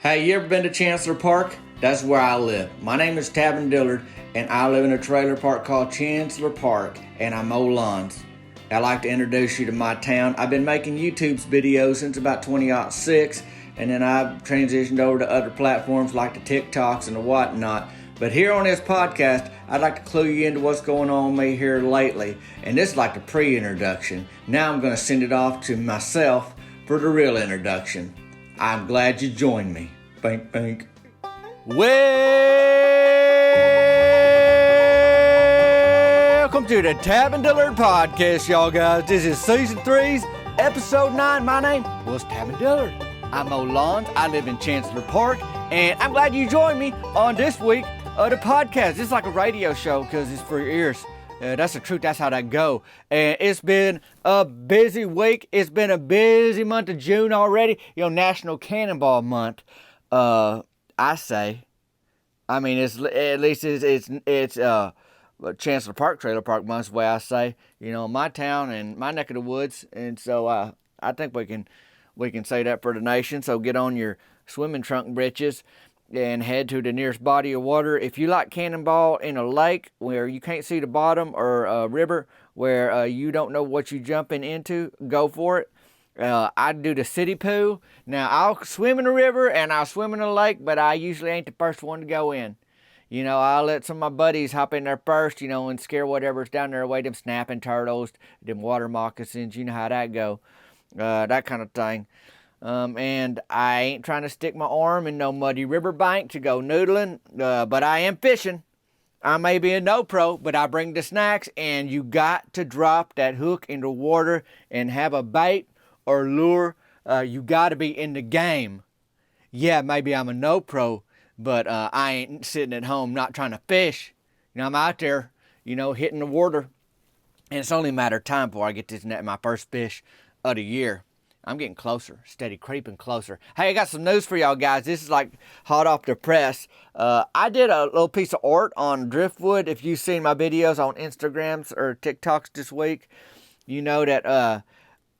Hey, you ever been to Chancellor Park? That's where I live. My name is Tavin Dillard, and I live in a trailer park called Chancellor Park, and I mow lawns. I'd like to introduce you to my town. I've been making YouTube videos since about 2006, and then I've transitioned over to other platforms like the TikToks and the whatnot. But here on this podcast, I'd like to clue you into what's going on with me here lately. And this is like the pre-introduction. Now I'm going to send it off to myself for the real introduction. I'm glad you joined me. Bink, bink. Welcome to the Tavin Dillard Podcast, y'all guys. This is Season 3's Episode 9. My name was Tavin Dillard. I mow lawns. I live in Chancellor Park. And I'm glad you joined me on this week of the podcast. It's like a radio show because it's for your ears. That's the truth. That's how that go. And it's been a busy week. It's been a busy month of June already. National Cannonball Month. I say. I mean, it's at least it's Chancellor Park Trailer Park Month, the way I say. My town and my neck of the woods. And so I think we can say that for the nation. So get on your swimming trunk britches and head to the nearest body of water. If you like cannonball in a lake where you can't see the bottom, or a river where you don't know what you're jumping into, go for it. I do the city pool. Now, I'll swim in the river and I'll swim in the lake, but I usually ain't the first one to go in. I'll let some of my buddies hop in there first, and scare whatever's down there away, them snapping turtles, them water moccasins, you know how that go, that kind of thing. And I ain't trying to stick my arm in no muddy riverbank to go noodling, but I am fishing. I may be a no pro, but I bring the snacks, and you got to drop that hook in the water and have a bait or lure. You got to be in the game. Yeah, maybe I'm a no pro, but I ain't sitting at home not trying to fish. I'm out there, hitting the water, and it's only a matter of time before I get this net, my first fish of the year. I'm getting closer, steady creeping closer. Hey, I got some news for y'all guys. This is like hot off the press. I did a little piece of art on driftwood. If you've seen my videos on Instagrams or TikToks this week, you know that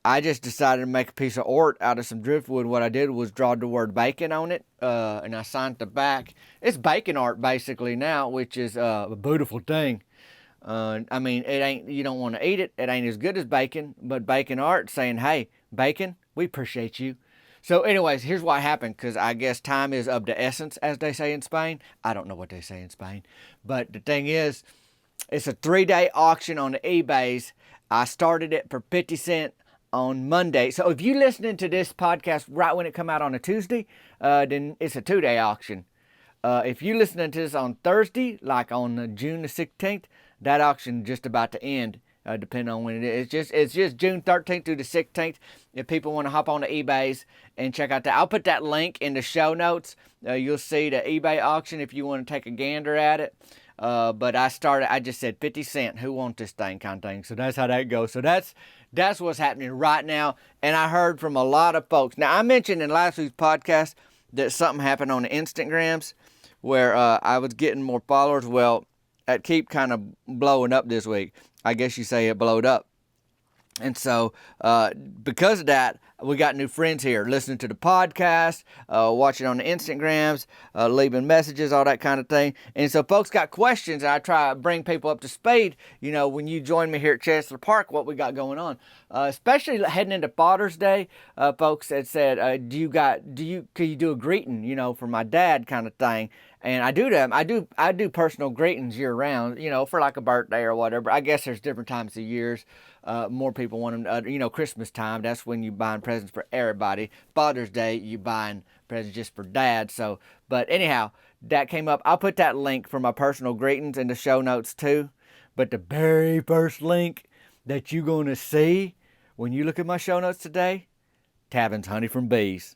I just decided to make a piece of art out of some driftwood. What I did was draw the word bacon on it, and I signed the back. It's bacon art basically now, which is a beautiful thing. I mean, it ain't, you don't want to eat it. It ain't as good as bacon, but bacon art saying, hey, bacon, we appreciate you. So anyways, here's what happened, because I guess time is of the essence, as they say in Spain. I don't know what they say in Spain. But the thing is, it's a 3-day auction on the eBays. I started it for 50 cents on Monday. So if you're listening to this podcast right when it come out on a Tuesday, then it's a 2-day auction. If you're listening to this on Thursday, like on June the 16th, that auction just about to end, depending on when it is. It's just June 13th through the 16th. If people want to hop on the eBays and check out that, I'll put that link in the show notes. You'll see the eBay auction if you want to take a gander at it. But I just said 50 cents. Who wants this thing kind of thing. So that's how that goes. So that's what's happening right now. And I heard from a lot of folks. Now, I mentioned in last week's podcast that something happened on the Instagrams where I was getting more followers. Well, that keep kind of blowing up this week. I guess you say it blowed up. And so because of that, we got new friends here listening to the podcast, watching on the Instagrams, leaving messages, all that kind of thing. And so folks got questions, and I try to bring people up to speed. When you join me here at Chancellor Park, what we got going on, especially heading into Father's Day. Folks had said, can you do a greeting, for my dad kind of thing. And I do them. I do personal greetings year round, for like a birthday or whatever. I guess there's different times of years. More people want them, Christmas time, that's when you buying presents for everybody. Father's Day, you buying presents just for dad. So, but anyhow, that came up. I'll put that link for my personal greetings in the show notes too. But the very first link that you're going to see when you look at my show notes today, Tavin's Honey from Bees.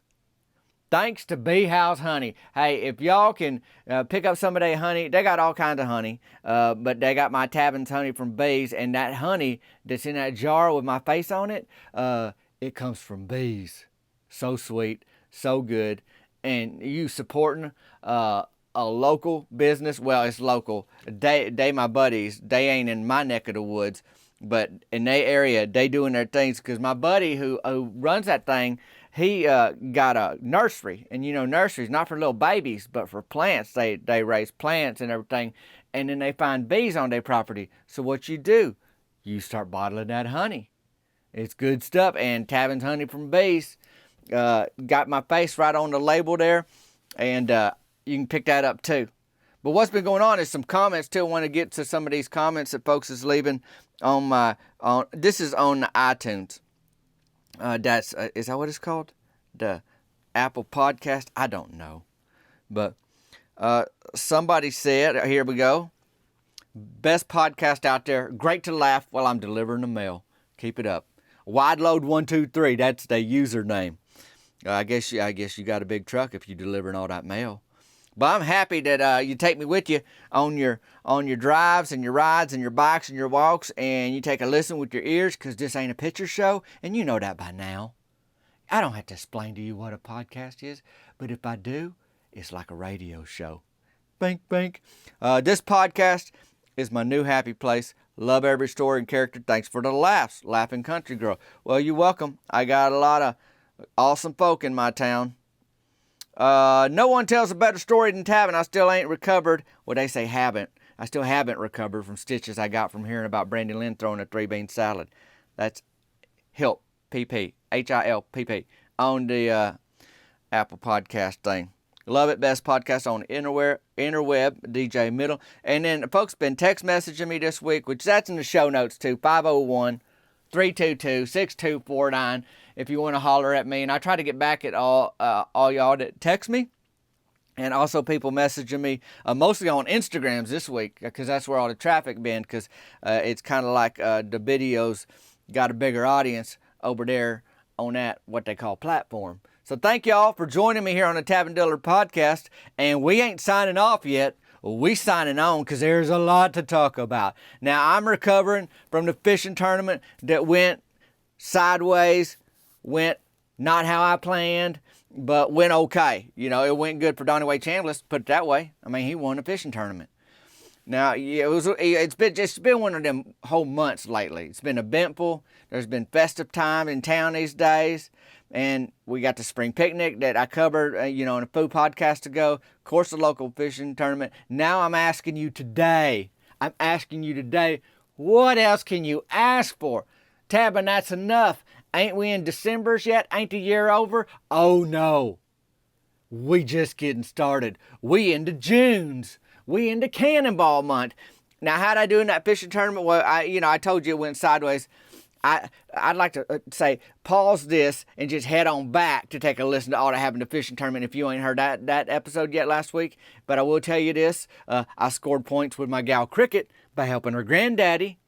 Thanks to Bee House Honey. Hey, if y'all can pick up some of their honey, they got all kinds of honey, but they got my Tavin's Honey from Bees, and that honey that's in that jar with my face on it, it comes from bees. So sweet, so good, and you supporting a local business. Well, it's local. They my buddies. They ain't in my neck of the woods, but in their area, they doing their things, because my buddy who runs that thing, he got a nursery. And, nurseries, not for little babies, but for plants. They raise plants and everything. And then they find bees on their property. So what you do, you start bottling that honey. It's good stuff. And Tavin's honey from bees. Got my face right on the label there. And you can pick that up too. But what's been going on is some comments too. I want to get to some of these comments that folks is leaving this is on the iTunes. Is that what it's called? The Apple Podcast? I don't know. But somebody said, here we go. Best podcast out there. Great to laugh while I'm delivering the mail. Keep it up. WideLoad123, that's the username. I guess you got a big truck if you're delivering all that mail. But I'm happy that you take me with you on your drives and your rides and your bikes and your walks, and you take a listen with your ears, because this ain't a picture show, and you know that by now. I don't have to explain to you what a podcast is, but if I do, it's like a radio show. Bink, bink. This podcast is my new happy place. Love every story and character. Thanks for the laughs, Laughing Country Girl. Well, you're welcome. I got a lot of awesome folk in my town. No one tells a better story than Tavin. I still ain't recovered. Well, they say haven't. I still haven't recovered from stitches I got from hearing about Brandy Lynn throwing a 3-bean salad. That's HILP, PP, HILPP, on the Apple Podcast thing. Love it. Best podcast on the interweb, DJ Middle. And then folks been text messaging me this week, which that's in the show notes too, 501-322-6249. If you want to holler at me. And I try to get back at all y'all that text me. And also people messaging me, mostly on Instagrams this week, because that's where all the traffic been, because it's kind of like the videos got a bigger audience over there on that, what they call platform. So thank y'all for joining me here on the Tavin Dillard podcast. And we ain't signing off yet. We signing on, because there's a lot to talk about. Now, I'm recovering from the fishing tournament that went sideways, went not how I planned, but went okay. It went good for Donnie Wade Chambliss, put it that way. I mean, he won the fishing tournament. Now, it's been one of them whole months lately. It's been eventful. There's been festive time in town these days. And we got the spring picnic that I covered, in a food podcast ago. Of course, the local fishing tournament. Now I'm asking you today, what else can you ask for? Tabin, that's enough. Ain't we in December's yet? Ain't the year over? Oh, no. We just getting started. We into June's. We into Cannonball month. Now, how'd I do in that fishing tournament? Well, I told you it went sideways. I'd like to say pause this and just head on back to take a listen to all that happened to fishing tournament if you ain't heard that episode yet last week. But I will tell you this, I scored points with my gal Cricket by helping her granddaddy.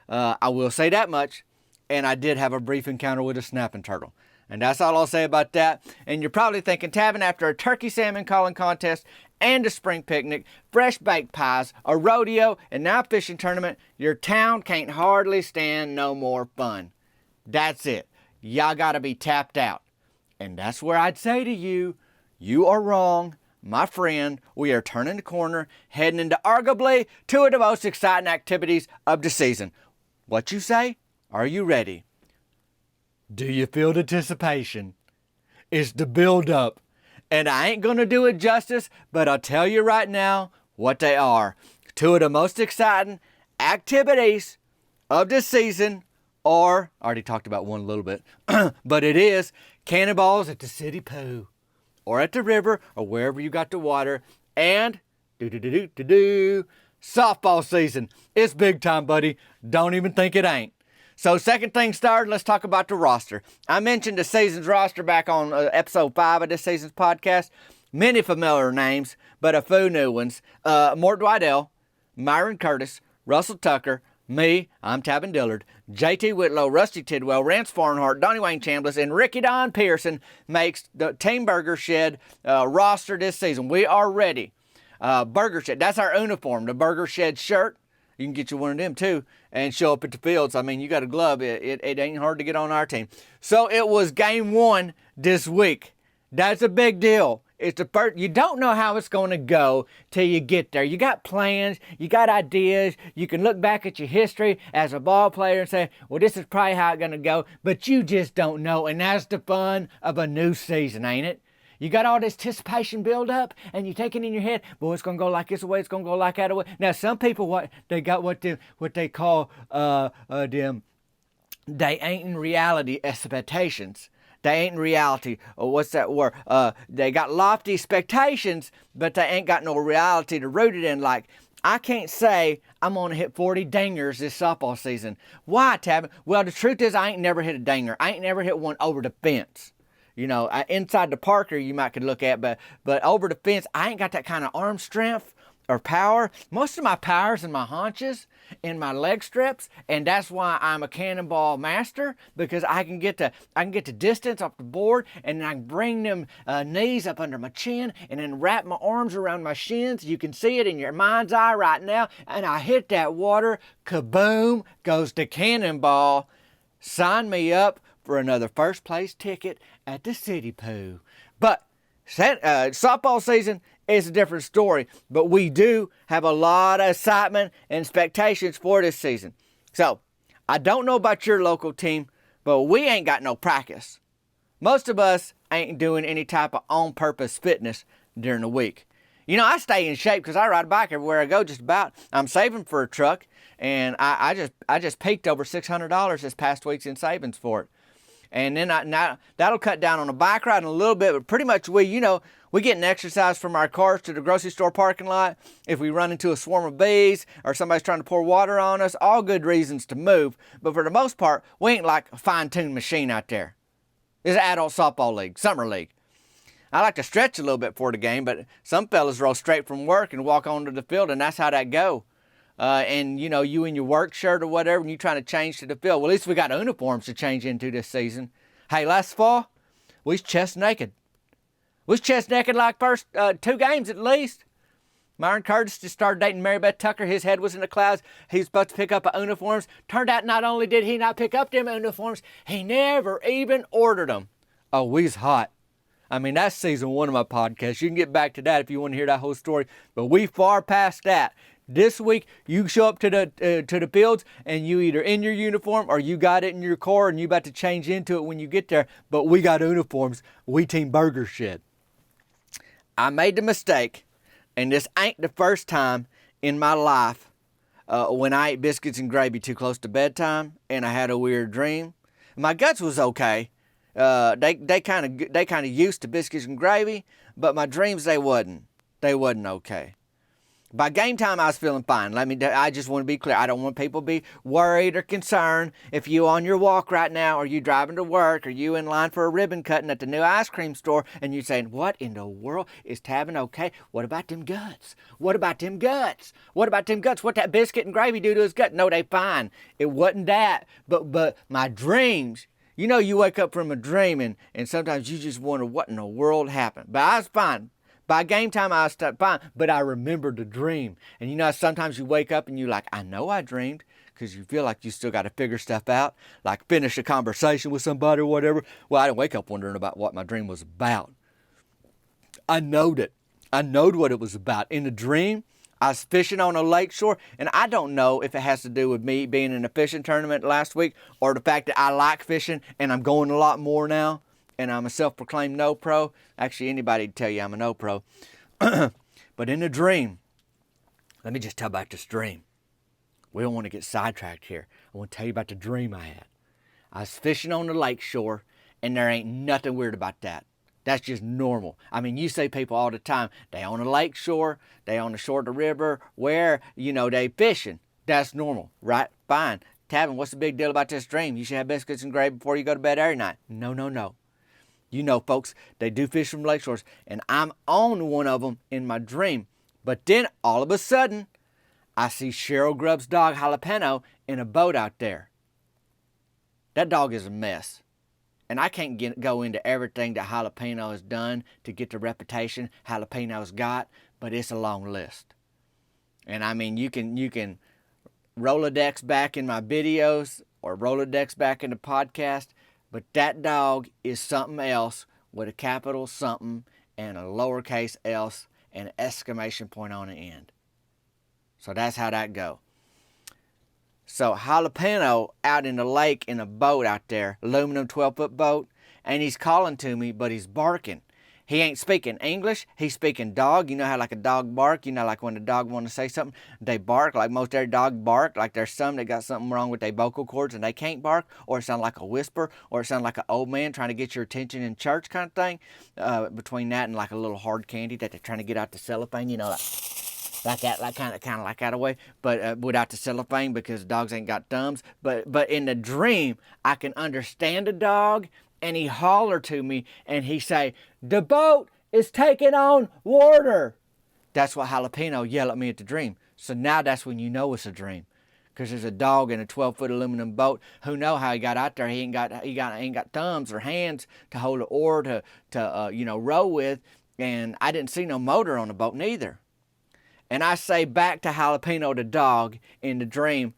I will say that much. And I did have a brief encounter with a snapping turtle. And that's all I'll say about that. And you're probably thinking, Tavin, after a turkey salmon calling contest and a spring picnic, fresh baked pies, a rodeo, and now a fishing tournament, your town can't hardly stand no more fun. That's it. Y'all gotta be tapped out. And that's where I'd say to you, you are wrong, my friend. We are turning the corner, heading into arguably two of the most exciting activities of the season. What you say? Are you ready? Do you feel the anticipation? It's the build-up. And I ain't going to do it justice, but I'll tell you right now what they are. Two of the most exciting activities of this season are, I already talked about one a little bit, but it is cannonballs at the city pool, or at the river, or wherever you got the water, and softball season. It's big time, buddy. Don't even think it ain't. So second thing started, let's talk about the roster. I mentioned the season's roster back on episode 5 of this season's podcast. Many familiar names, but a few new ones. Mort Dwidell, Myron Curtis, Russell Tucker, me, I'm Tavin Dillard, JT Whitlow, Rusty Tidwell, Rance Farnhart, Donnie Wayne Chambliss, and Ricky Don Pearson makes the Team Burger Shed roster this season. We are ready. Burger Shed, that's our uniform, the Burger Shed shirt. You can get you one of them too and show up at the fields. I mean, you got a glove. It ain't hard to get on our team. So it was game 1 this week. That's a big deal. It's the first. You don't know how it's going to go till you get there. You got plans, you got ideas. You can look back at your history as a ball player and say, well, this is probably how it's going to go, but you just don't know. And that's the fun of a new season, ain't it? You got all this anticipation build up, and you take it in your head. Boy, it's gonna go like this way. It's gonna go like that way. Now, some people what they call them. They ain't in reality expectations. They ain't in reality. Or what's that word? They got lofty expectations, but they ain't got no reality to root it in. Like, I can't say I'm going to hit 40 dingers this softball season. Why, Tabby? Well, the truth is I ain't never hit a dinger. I ain't never hit one over the fence. You know, inside the Parker you might could look at, but over the fence, I ain't got that kind of arm strength or power. Most of my power's in my haunches and my leg strips, and that's why I'm a cannonball master, because I can get the distance off the board, and I can bring them knees up under my chin, and then wrap my arms around my shins. You can see it in your mind's eye right now, and I hit that water, kaboom, goes the cannonball. Sign me up for another first place ticket at the City Pool. But softball season is a different story, but we do have a lot of excitement and expectations for this season. So, I don't know about your local team, but we ain't got no practice. Most of us ain't doing any type of on-purpose fitness during the week. You know, I stay in shape because I ride a bike everywhere I go just about. I'm saving for a truck, and I just peaked over $600 this past week's in savings for it. And then that'll cut down on the bike ride a little bit, but pretty much we get an exercise from our cars to the grocery store parking lot. If we run into a swarm of bees or somebody's trying to pour water on us, all good reasons to move. But for the most part, we ain't like a fine-tuned machine out there. It's an adult softball league, summer league. I like to stretch a little bit for the game, but some fellas roll straight from work and walk onto the field, and that's how that go. And you know, you in your work shirt or whatever, and you trying to change to the field. Well, at least we got uniforms to change into this season. Hey, last fall, we was chest naked. We was chest naked like first 2 games at least. Myron Curtis just started dating Mary Beth Tucker. His head was in the clouds. He was supposed to pick up uniforms. Turned out not only did he not pick up them uniforms, he never even ordered them. Oh, we's hot. I mean, that's season 1 of my podcast. You can get back to that if you want to hear that whole story. But we far past that. This week, you show up to the fields, and you either in your uniform or you got it in your car, and you about to change into it when you get there. But we got uniforms. We Team Burger shit. I made the mistake, and this ain't the first time in my life when I ate biscuits and gravy too close to bedtime, and I had a weird dream. My guts was okay. They kind of used to biscuits and gravy, but my dreams they wasn't okay. By game time, I was feeling fine. I just want to be clear. I don't want people to be worried or concerned. If you on your walk right now, or you driving to work, or you in line for a ribbon cutting at the new ice cream store, and you saying, what in the world is Tavin okay? What about them guts? What about them guts? What about them guts? What that biscuit and gravy do to his gut? No, they fine. It wasn't that. But my dreams, you know, you wake up from a dream, and sometimes you just wonder what in the world happened. But I was fine. By game time, I was fine, but I remembered the dream. And you know, sometimes you wake up and you're like, I know I dreamed, because you feel like you still got to figure stuff out, like finish a conversation with somebody or whatever. Well, I didn't wake up wondering about what my dream was about. I knowed it. I knowed what it was about. In the dream, I was fishing on a lake shore, and I don't know if it has to do with me being in a fishing tournament last week or the fact that I like fishing and I'm going a lot more now. And I'm a self-proclaimed no pro. Actually, anybody would tell you I'm a no pro. But in a dream, let me just tell about this dream. We don't want to get sidetracked here. I want to tell you about the dream I had. I was fishing on the lake shore, and there ain't nothing weird about that. That's just normal. I mean, you see people all the time. They on a lake shore. They on the shore of the river where, you know, they fishing. That's normal, right? Fine. Tavin, what's the big deal about this dream? You should have biscuits and gravy before you go to bed every night. No. You know, folks, they do fish from lake shores, and I'm on one of them in my dream. But then, all of a sudden, I see Cheryl Grubb's dog, Jalapeno, in a boat out there. That dog is a mess. And I can't go into everything that Jalapeno has done to get the reputation Jalapeno's got, but it's a long list. And I mean, you can Rolodex back in my videos or Rolodex back in the podcast, but that dog is something else with a capital something, and a lowercase else and an exclamation point on the end. So that's how that go. So Jalapeno out in the lake in a boat out there, aluminum 12-foot boat, and he's calling to me, but he's barking. He ain't speaking English. He's speaking dog. You know how like a dog bark? You know like when the dog want to say something, they bark. Like most every dog bark. Like there's some that got something wrong with their vocal cords and they can't bark. Or it sounds like a whisper. Or it sounds like an old man trying to get your attention in church kind of thing. Between that and like a little hard candy that they're trying to get out the cellophane. You know, like that, like kind of like that away, but without the cellophane because dogs ain't got thumbs. But in the dream, I can understand the dog. And he holler to me and he say, "The boat is taking on water." That's what Jalapeno yell at me at the dream. So now that's when you know it's a dream. Because there's a dog in a 12-foot aluminum boat who know how he got out there. He ain't got thumbs or hands to hold an oar to row with. And I didn't see no motor on the boat neither. And I say back to Jalapeno the dog in the dream,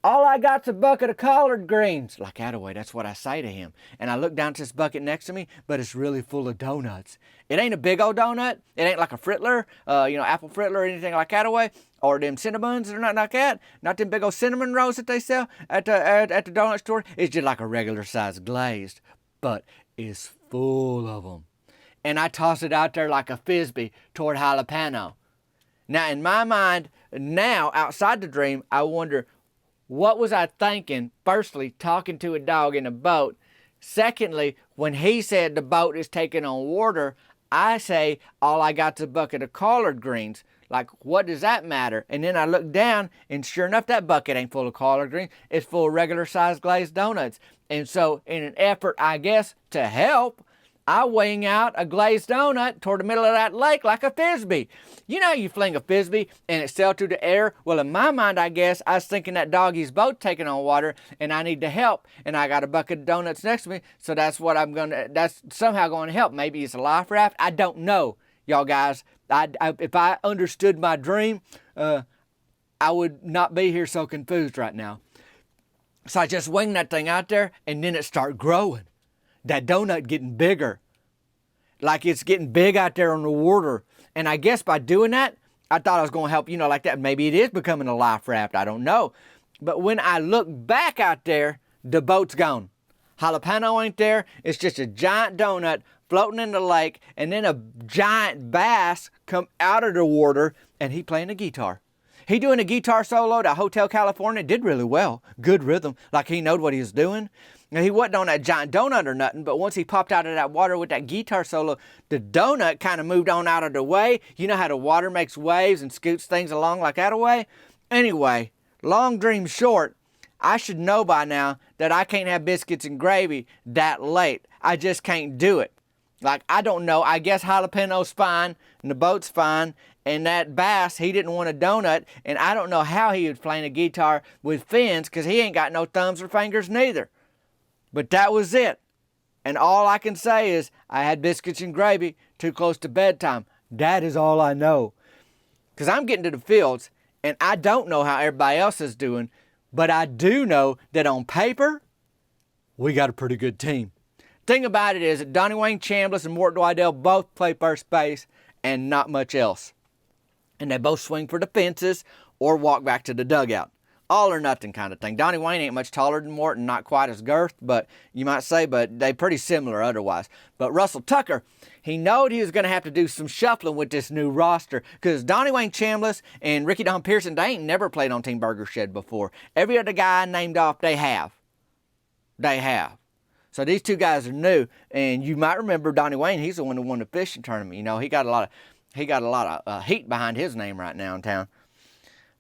"All I got's a bucket of collard greens." Like that away, that's what I say to him. And I look down to this bucket next to me, but it's really full of donuts. It ain't a big old donut. It ain't like a frittler, apple frittler or anything like that away. Or them cinnamons or nothing like that. Not them big old cinnamon rolls that they sell at the donut store. It's just like a regular size glazed, but it's full of them. And I toss it out there like a Frisbee toward Jalapeno. Now, in my mind, now, outside the dream, I wonder, what was I thinking? Firstly, talking to a dog in a boat. Secondly, when he said the boat is taking on water, I say, all I got's a bucket of collard greens. Like, what does that matter? And then I look down, and sure enough, that bucket ain't full of collard greens. It's full of regular-sized glazed donuts. And so, in an effort, I guess, to help, I wing out a glazed donut toward the middle of that lake like a Frisbee. You know you fling a Frisbee and it sails through the air? Well, in my mind, I guess, I was thinking that doggy's boat taking on water and I need to help. And I got a bucket of donuts next to me, so that's somehow going to help. Maybe it's a life raft. I don't know, y'all guys. If I understood my dream, I would not be here so confused right now. So I just wing that thing out there and then it started growing. That donut getting bigger. Like it's getting big out there on the water. And I guess by doing that, I thought I was going to help, like that. Maybe it is becoming a life raft. I don't know. But when I look back out there, the boat's gone. Jalapeno ain't there. It's just a giant donut floating in the lake. And then a giant bass come out of the water and he playing a guitar. He doing a guitar solo to Hotel California. Did really well. Good rhythm. Like he knowed what he was doing. Now, he wasn't on that giant donut or nothing, but once he popped out of that water with that guitar solo, the donut kind of moved on out of the way. You know how the water makes waves and scoots things along like that away? Anyway, long dream short, I should know by now that I can't have biscuits and gravy that late. I just can't do it. Like, I don't know. I guess Jalapeno's fine and the boat's fine. And that bass, he didn't want a donut. And I don't know how he was playing a guitar with fins because he ain't got no thumbs or fingers neither. But that was it. And all I can say is I had biscuits and gravy too close to bedtime. That is all I know. Because I'm getting to the fields and I don't know how everybody else is doing. But I do know that on paper, we got a pretty good team. Thing about it is that Donnie Wayne Chambliss and Mort Dwydell both play first base and not much else. And they both swing for the fences or walk back to the dugout. All or nothing kind of thing. Donnie Wayne ain't much taller than Morton, not quite as girth, but you might say, but they pretty similar otherwise. But Russell Tucker, he knowed he was going to have to do some shuffling with this new roster because Donnie Wayne Chambliss and Ricky Don Pearson, they ain't never played on Team Burger Shed before. Every other guy I named off, they have. They have. So these two guys are new, and you might remember Donnie Wayne, he's the one who won the fishing tournament. He got a lot of heat behind his name right now in town.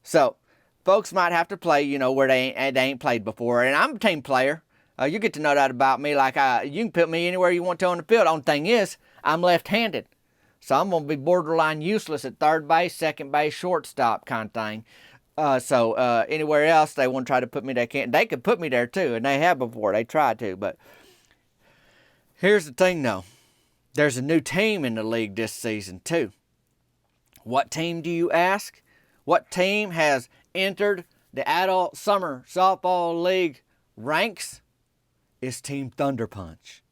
So folks might have to play, where they ain't played before. And I'm a team player. You get to know that about me. Like, you can put me anywhere you want to on the field. Only thing is, I'm left-handed. So I'm going to be borderline useless at third base, second base, shortstop kind of thing. So anywhere else they want to try to put me, they can't. They could put me there too, and they have before. They tried to. But here's the thing, though. There's a new team in the league this season, too. What team, do you ask? What team has entered the Adult Summer Softball League ranks? It's Team Thunder Punch.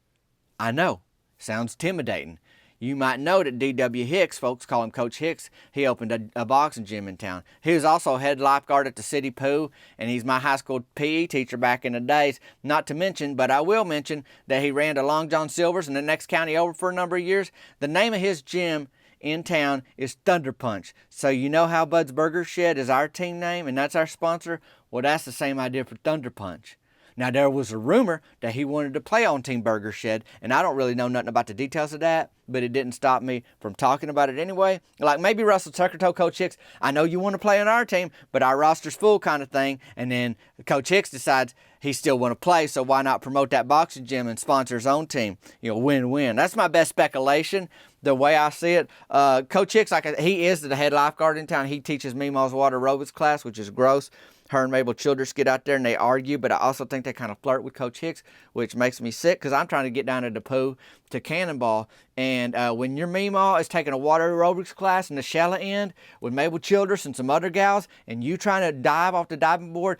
I know, sounds intimidating. You might know that D.W. Hicks, folks call him Coach Hicks, he opened a boxing gym in town. He was also head lifeguard at the city pool, and he's my high school PE teacher back in the days. Not to mention, but I will mention, that he ran to Long John Silver's in the next county over for a number of years. The name of his gym in town is Thunder Punch. So you know how Bud's Burger Shed is our team name, and that's our sponsor? Well, that's the same idea for Thunder Punch. Now, there was a rumor that he wanted to play on Team Burger Shed, and I don't really know nothing about the details of that, but it didn't stop me from talking about it anyway. Like maybe Russell Tucker told Coach Hicks, I know you want to play on our team, but our roster's full kind of thing. And then Coach Hicks decides he still want to play, so why not promote that boxing gym and sponsor his own team? Win-win. That's my best speculation, the way I see it. Coach Hicks, he is the head lifeguard in town. He teaches Meemaw's water aerobics class, which is gross. Her and Mabel Childress get out there and they argue, but I also think they kind of flirt with Coach Hicks, which makes me sick because I'm trying to get down to the pool to Cannonball. And when your Meemaw is taking a water aerobics class in the shallow end with Mabel Childress and some other gals, and you trying to dive off the diving board,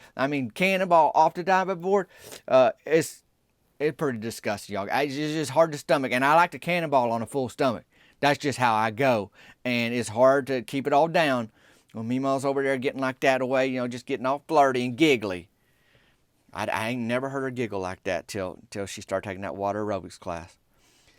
Cannonball off the diving board, it's pretty disgusting, y'all. It's just hard to stomach, and I like to Cannonball on a full stomach. That's just how I go, and it's hard to keep it all down. When Meemaw's over there getting like that away, just getting all flirty and giggly. I ain't never heard her giggle like that till she started taking that water aerobics class.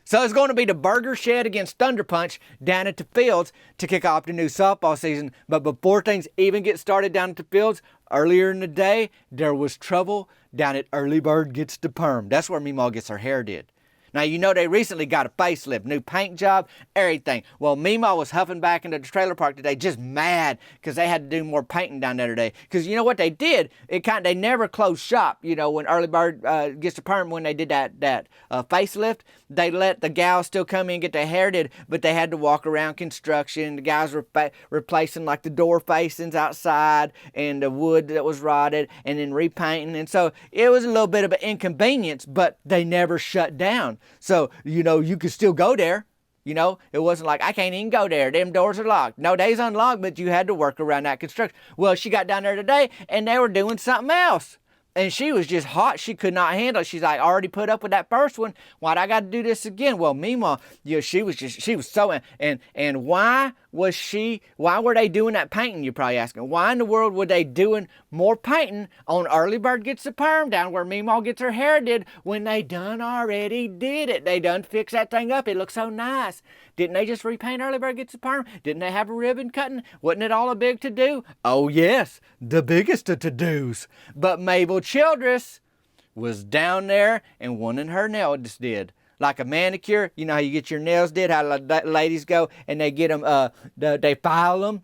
So it's going to be the Burger Shed against Thunder Punch down at the Fields to kick off the new softball season. But before things even get started down at the Fields, earlier in the day, there was trouble down at Early Bird Gets the Perm. That's where Meemaw gets her hair did. Now, they recently got a facelift, new paint job, everything. Well, Meemaw was huffing back into the trailer park today, just mad because they had to do more painting down there today. Because you know what they did? They never closed shop. When Early Bird Gets the Perm, when they did that facelift, they let the gals still come in and get their hair did, but they had to walk around construction. The guys were replacing like the door facings outside and the wood that was rotted and then repainting. And so it was a little bit of an inconvenience, but they never shut down. So, you could still go there. It wasn't like, I can't even go there. Them doors are locked. No, they's unlocked, but you had to work around that construction. Well, she got down there today, and they were doing something else. And she was just hot. She could not handle it. She's like, I already put up with that first one. Why'd I got to do this again? Well, Meemaw, she was so, and why were they doing that painting, you're probably asking? Why in the world were they doing more painting on Early Bird Gets the Perm down where Meemaw gets her hair did when they done already did it? They done fixed that thing up. It looks so nice. Didn't they just repaint Early Bird Gets the Perm? Didn't they have a ribbon cutting? Wasn't it all a big to-do? Oh, yes, the biggest of to-dos. But Mabel Childress was down there and wanting her nails did. Like a manicure, you know how you get your nails did, how ladies go and they get them, they file them.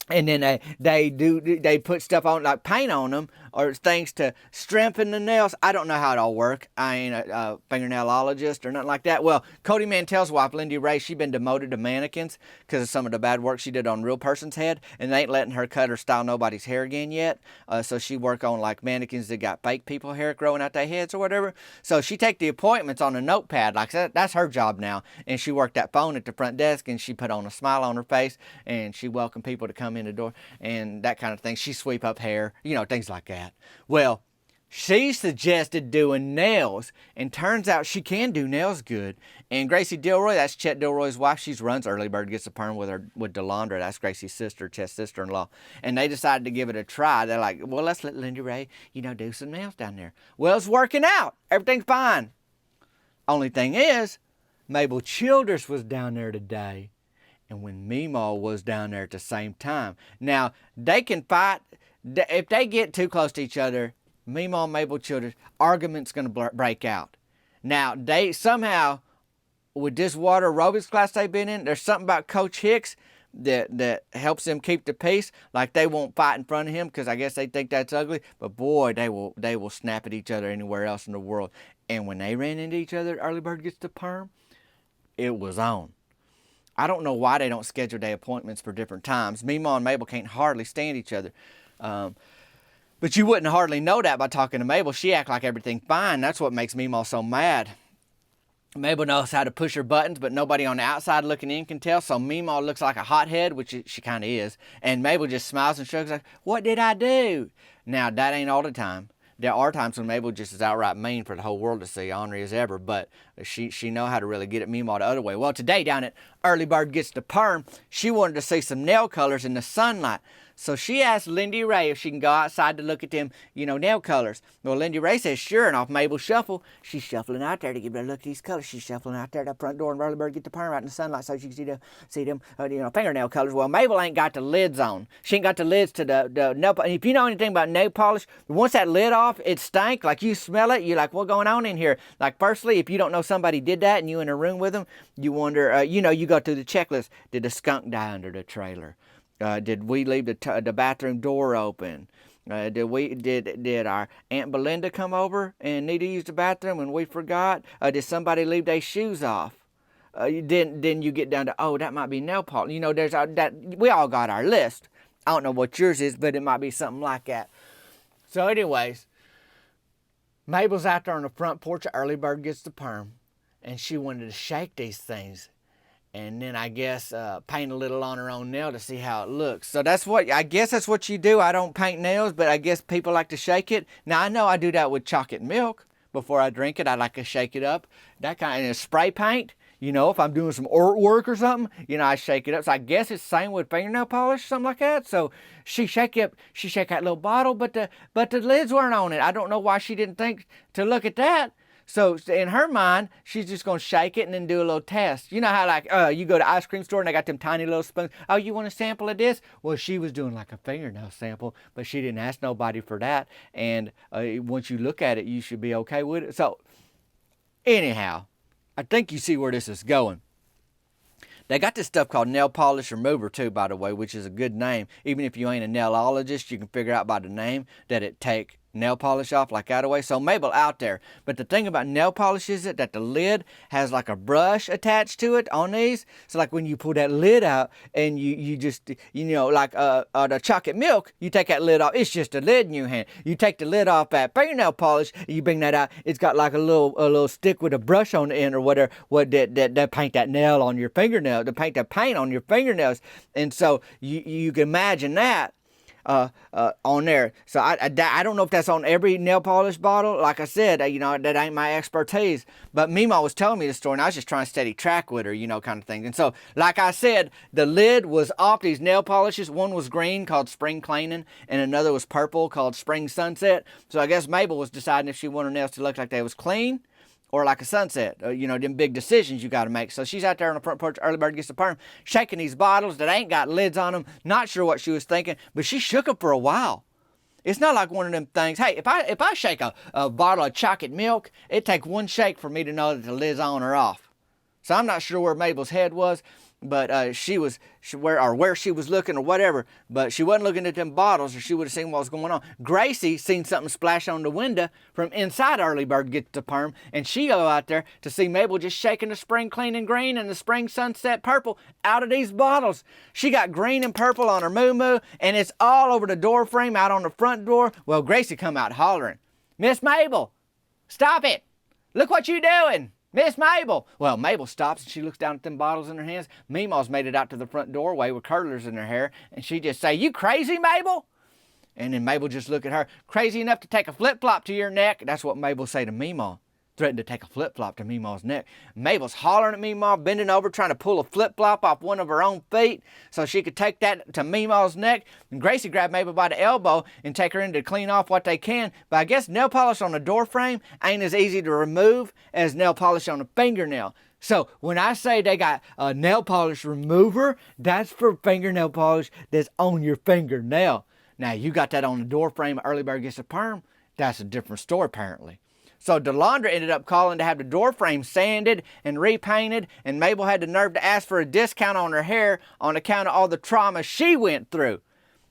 And then they put stuff on, like paint on them or things to strengthen the nails. I don't know how it all works. I ain't a fingernailologist or nothing like that. Well, Cody Mantell's wife, Lindy Ray, she been demoted to mannequins because of some of the bad work she did on a real person's head. And they ain't letting her cut or style nobody's hair again yet. So she work on like mannequins that got fake people hair growing out their heads or whatever. So she take the appointments on a notepad. Like that's her job now. And she worked that phone at the front desk and she put on a smile on her face and she welcomed people to come in the door and that kind of thing. She sweep up hair, things like that. Well, she suggested doing nails, and turns out she can do nails good. And Gracie Dilroy, that's Chet Dilroy's wife, she runs Early Bird Gets the Perm with Delandra. That's Gracie's sister, Chet's sister-in-law. And they decided to give it a try. They're like, well, let's let Lindy Ray, do some nails down there. Well, it's working out. Everything's fine. Only thing is, Mabel Childress was down there today. And when Meemaw was down there at the same time. Now, they can fight. If they get too close to each other, Meemaw and Mabel Childress, argument's going to break out. Now, they somehow, with this water aerobics class they've been in, there's something about Coach Hicks that helps them keep the peace. Like they won't fight in front of him because I guess they think that's ugly. But boy, they will snap at each other anywhere else in the world. And when they ran into each other, Early Bird Gets the Perm, it was on. I don't know why they don't schedule their appointments for different times. Meemaw and Mabel can't hardly stand each other. But you wouldn't hardly know that by talking to Mabel. She act like everything's fine. That's what makes Meemaw so mad. Mabel knows how to push her buttons, but nobody on the outside looking in can tell. So Meemaw looks like a hothead, which she kind of is. And Mabel just smiles and shrugs like, what did I do? Now, that ain't all the time. there are times when Mabel just is outright mean for the whole world to see, ornery as ever, but she know how to really get at Meemaw the other way. Well, today down at Early Bird Gets the Perm, she wanted to see some nail colors in the sunlight. So she asked Lindy Ray if she can go outside to look at them, nail colors. Well, Lindy Ray says, sure, and off Mabel's shuffle, she's shuffling out there to give her a look at these colors. She's shuffling out there to the front door and Early Bird Get the Perm out in the sunlight so she can see them fingernail colors. Well, Mabel ain't got the lids on. She ain't got the lids to the nail polish. If you know anything about nail polish, once that lid off, it stank. Like you smell it, you're like, what's going on in here? Like, firstly, if you don't know somebody did that and you in a room with them, you wonder, you go through the checklist. Did the skunk die under the trailer? Did we leave the bathroom door open? Did our Aunt Belinda come over and need to use the bathroom and we forgot? Did somebody leave their shoes off? Then you get down to, that might be nail polish. We all got our list. I don't know what yours is, but it might be something like that. So anyways, Mabel's out there on the front porch of Early Bird Gets the Perm, and she wanted to shake these things. And then I guess paint a little on her own nail to see how it looks. So that's what you do. I don't paint nails, but I guess people like to shake it. Now I know I do that with chocolate milk. Before I drink it, I like to shake it up. That kind of spray paint. If I'm doing some artwork or something, I shake it up. So I guess it's the same with fingernail polish, something like that. So she shake that little bottle, but the lids weren't on it. I don't know why she didn't think to look at that. So in her mind, she's just going to shake it and then do a little test. You know how you go to ice cream store and they got them tiny little spoons. Oh, you want a sample of this? Well, she was doing like a fingernail sample, but she didn't ask nobody for that. And once you look at it, you should be okay with it. So anyhow, I think you see where this is going. They got this stuff called nail polish remover too, by the way, which is a good name. Even if you ain't a nailologist, you can figure out by the name that it take nail polish off like that away. So Mabel out there. But the thing about nail polish is that the lid has like a brush attached to it on these. So like when you pull that lid out and you just, like the chocolate milk, you take that lid off. It's just a lid in your hand. You take the lid off that fingernail polish, you bring that out. It's got like a little stick with a brush on the end or whatever. That paint that nail on your fingernail. To paint the paint on your fingernails. And so you can imagine that. On there. So I don't know if that's on every nail polish bottle. Like I said, that ain't my expertise. But Meemaw was telling me the story, and I was just trying to steady track with her, kind of thing. And so, like I said, the lid was off these nail polishes. One was green, called Spring Cleaning, and another was purple, called Spring Sunset. So I guess Mabel was deciding if she wanted her nails to look like they was clean or like a sunset, them big decisions you got to make. So she's out there on the front porch, Early Bird Gets the Perm, shaking these bottles that ain't got lids on them. Not sure what she was thinking, but she shook them for a while. It's not like one of them things. Hey, if I shake a bottle of chocolate milk, it takes one shake for me to know that the lid's on or off. So I'm not sure where Mabel's head was, but where she was looking or whatever. But she wasn't looking at them bottles, or she would have seen what was going on. Gracie seen something splash on the window from inside Early Bird Gets the Perm, and she go out there to see Mabel just shaking the Spring Cleaning green and the Spring Sunset purple out of these bottles. She got green and purple on her moo-moo, and it's all over the door frame out on the front door. Well, Gracie come out hollering, "Miss Mabel, stop it! Look what you doing! Miss Mabel!" Well, Mabel stops and she looks down at them bottles in her hands. Meemaw's made it out to the front doorway with curlers in her hair, and she just say, "You crazy, Mabel?" And then Mabel just look at her, "Crazy enough to take a flip-flop to your neck?" That's what Mabel say to Meemaw. Threatened to take a flip-flop to Meemaw's neck. Mabel's hollering at Meemaw, bending over, trying to pull a flip-flop off one of her own feet so she could take that to Meemaw's neck. And Gracie grabbed Mabel by the elbow and take her in to clean off what they can. But I guess nail polish on a door frame ain't as easy to remove as nail polish on a fingernail. So when I say they got a nail polish remover, that's for fingernail polish that's on your fingernail. Now, you got that on the door frame of Early Bird Gets the Perm, that's a different story apparently. So DeLondra ended up calling to have the door frame sanded and repainted, and Mabel had the nerve to ask for a discount on her hair on account of all the trauma she went through.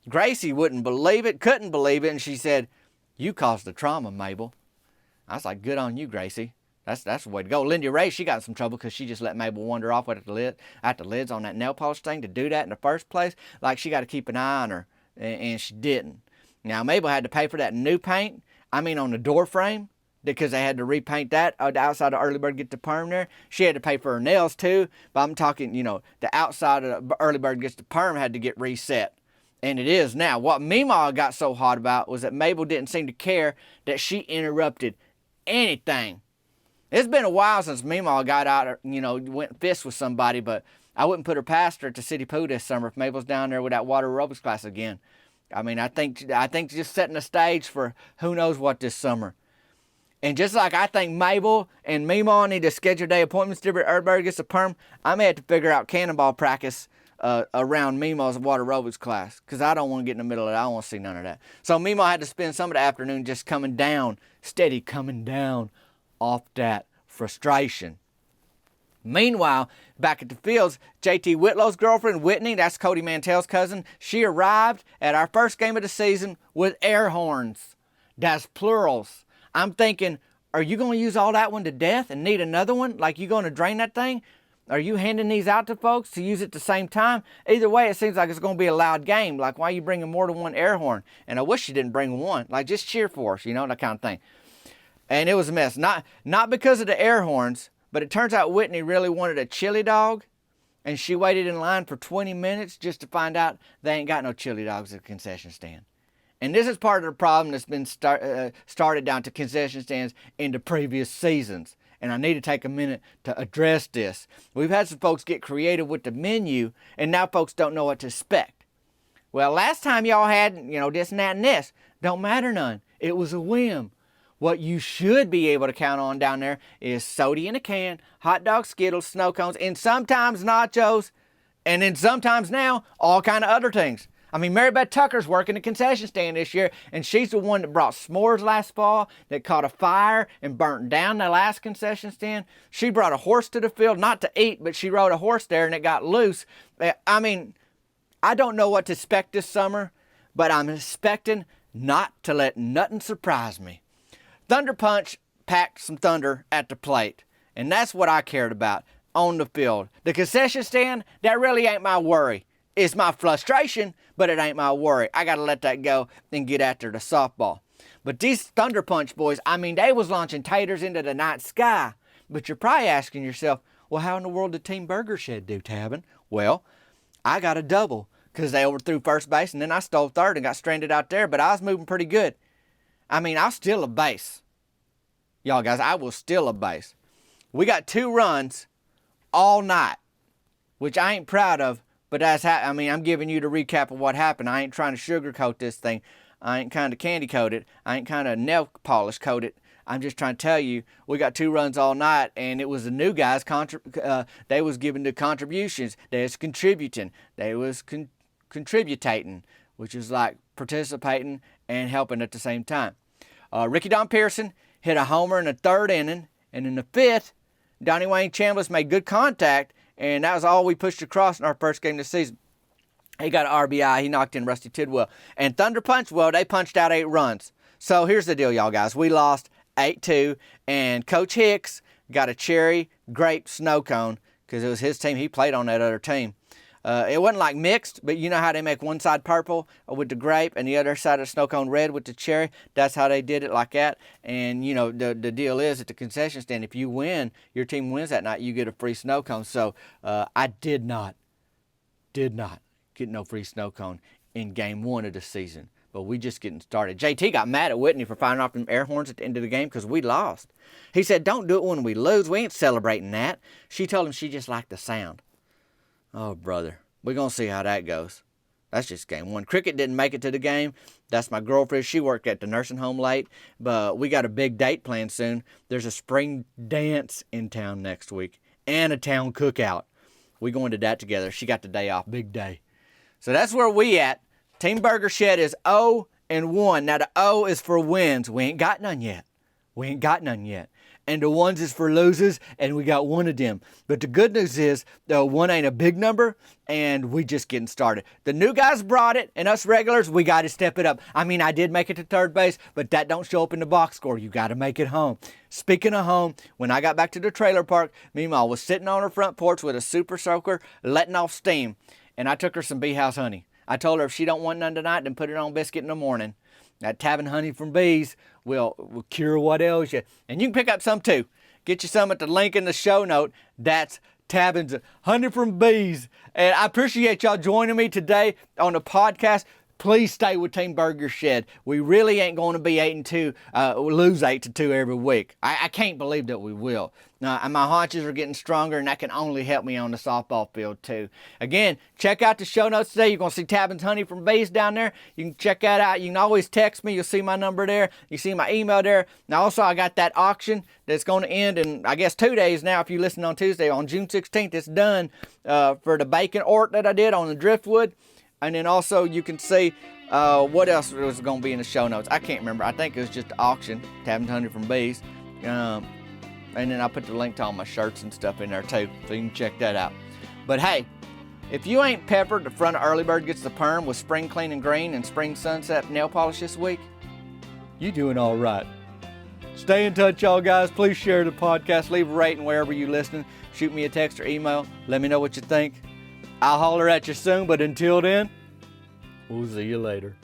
Gracie wouldn't believe it, couldn't believe it, and she said, "You caused the trauma, Mabel." I was like, good on you, Gracie. That's the way to go. Lindy Ray, she got in some trouble because she just let Mabel wander off at the lids on that nail polish thing to do that in the first place. Like she got to keep an eye on her, and she didn't. Now, Mabel had to pay for that new paint, on the door frame, because they had to repaint that outside of Early Bird Gets the Perm there. She had to pay for her nails too, but I'm talking, the outside of Early Bird Gets the Perm had to get reset. And it is now. What Meemaw got so hot about was that Mabel didn't seem to care that she interrupted anything. It's been a while since Meemaw got out, went fist with somebody, but I wouldn't put her past her to City Pool this summer if Mabel's down there with that water aerobics class again. I mean, I think just setting the stage for who knows what this summer. And just like I think Mabel and Meemaw need to schedule day appointments to Bird Gets the Perm, I may have to figure out cannonball practice around Meemaw's water aerobics class, because I don't want to get in the middle of it. I don't want to see none of that. So Meemaw had to spend some of the afternoon just coming down off that frustration. Meanwhile, back at the fields, JT Whitlow's girlfriend, Whitney, that's Cody Mantell's cousin, she arrived at our first game of the season with air horns. That's plurals. I'm thinking, are you going to use all that one to death and need another one? Like, you going to drain that thing? Are you handing these out to folks to use at the same time? Either way, it seems like it's going to be a loud game. Like, why are you bringing more than one air horn? And I wish you didn't bring one. Like, just cheer for us, that kind of thing. And it was a mess. Not because of the air horns, but it turns out Whitney really wanted a chili dog, and she waited in line for 20 minutes just to find out they ain't got no chili dogs at the concession stand. And this is part of the problem that's been started down to concession stands in the previous seasons. And I need to take a minute to address this. We've had some folks get creative with the menu, and now folks don't know what to expect. Well, last time y'all had, this and that and this. Don't matter none. It was a whim. What you should be able to count on down there is soda in a can, hot dogs, Skittles, snow cones, and sometimes nachos, and then sometimes now all kind of other things. I mean, Mary Beth Tucker's working the concession stand this year, and she's the one that brought s'mores last fall that caught a fire and burnt down the last concession stand. She brought a horse to the field, not to eat, but she rode a horse there and it got loose. I mean, I don't know what to expect this summer, but I'm expecting not to let nothing surprise me. Thunder Punch packed some thunder at the plate, and that's what I cared about on the field. The concession stand, that really ain't my worry. It's my frustration, but it ain't my worry. I got to let that go and get after the softball. But these Thunder Punch boys, I mean, they was launching taters into the night sky. But you're probably asking yourself, well, how in the world did Team Burger Shed do, Tabin? Well, I got a double because they overthrew first base, and then I stole third and got stranded out there, but I was moving pretty good. I mean, I was still a base. Y'all guys, I was still a base. We got 2 runs all night, which I ain't proud of, but I'm giving you the recap of what happened. I ain't trying to sugarcoat this thing. I ain't kind of candy coat it. I ain't kind of nail polish coat it. I'm just trying to tell you, we got 2 runs all night, and it was the new guys. They was giving the contributions. They was contributing. They was contributing, which is like participating and helping at the same time. Ricky Don Pearson hit a homer in the 3rd inning, and in the 5th, Donnie Wayne Chambliss made good contact, and that was all we pushed across in our first game this season. He got an RBI. He knocked in Rusty Tidwell. And Thunder Punch, well, they punched out 8 runs. So here's the deal, y'all guys. We lost 8-2, and Coach Hicks got a cherry grape snow cone because it was his team. He played on that other team. It wasn't like mixed, but you know how they make one side purple with the grape and the other side of the snow cone red with the cherry? That's how they did it like that. And, the deal is at the concession stand, if you win, your team wins that night, you get a free snow cone. So I did not get no free snow cone in game 1 of the season. But we just getting started. JT got mad at Whitney for firing off them air horns at the end of the game because we lost. He said, don't do it when we lose. We ain't celebrating that. She told him she just liked the sound. Oh, brother. We're going to see how that goes. That's just game 1. Cricket didn't make it to the game. That's my girlfriend. She worked at the nursing home late. But we got a big date planned soon. There's a spring dance in town next week and a town cookout. We going to that together. She got the day off. Big day. So that's where we at. Team Burger Shed is 0-1. Now the O is for wins. We ain't got none yet. And the 1s is for losers, and we got 1 of them. But the good news is, the 1 ain't a big number, and we just getting started. The new guys brought it, and us regulars, we got to step it up. I mean, I did make it to 3rd base, but that don't show up in the box score. You got to make it home. Speaking of home, when I got back to the trailer park, Meemaw was sitting on her front porch with a super soaker, letting off steam, and I took her some bee house honey. I told her if she don't want none tonight, then put it on biscuit in the morning. That Tabin honey from bees will cure what ails you. And you can pick up some too. Get you some at the link in the show note. That's Tabbins, Honey from Bees. And I appreciate y'all joining me today on the podcast. Please stay with Team Burger Shed. We really ain't going to be 8-2, lose 8-2 every week. I can't believe that we will. And my haunches are getting stronger, and that can only help me on the softball field too. Again, check out the show notes today. You're going to see Tabbins Honey from Bees down there. You can check that out. You can always text me. You'll see my number there. You see my email there. Now also, I got that auction that's going to end in, I guess, 2 days now. If you listen on Tuesday, on June 16th, it's done for the bacon ort that I did on the driftwood. And then also you can see what else was going to be in the show notes. I can't remember. I think it was just the auction, Tabbins Honey from Bees. And then I put the link to all my shirts and stuff in there too, so you can check that out. But hey, if you ain't peppered the front of Early Bird Gets the Perm with Spring Clean and Green and Spring Sunset nail polish this week, you doing all right. Stay in touch, y'all guys. Please share the podcast. Leave a rating wherever you're listening. Shoot me a text or email. Let me know what you think. I'll holler at you soon, but until then, we'll see you later.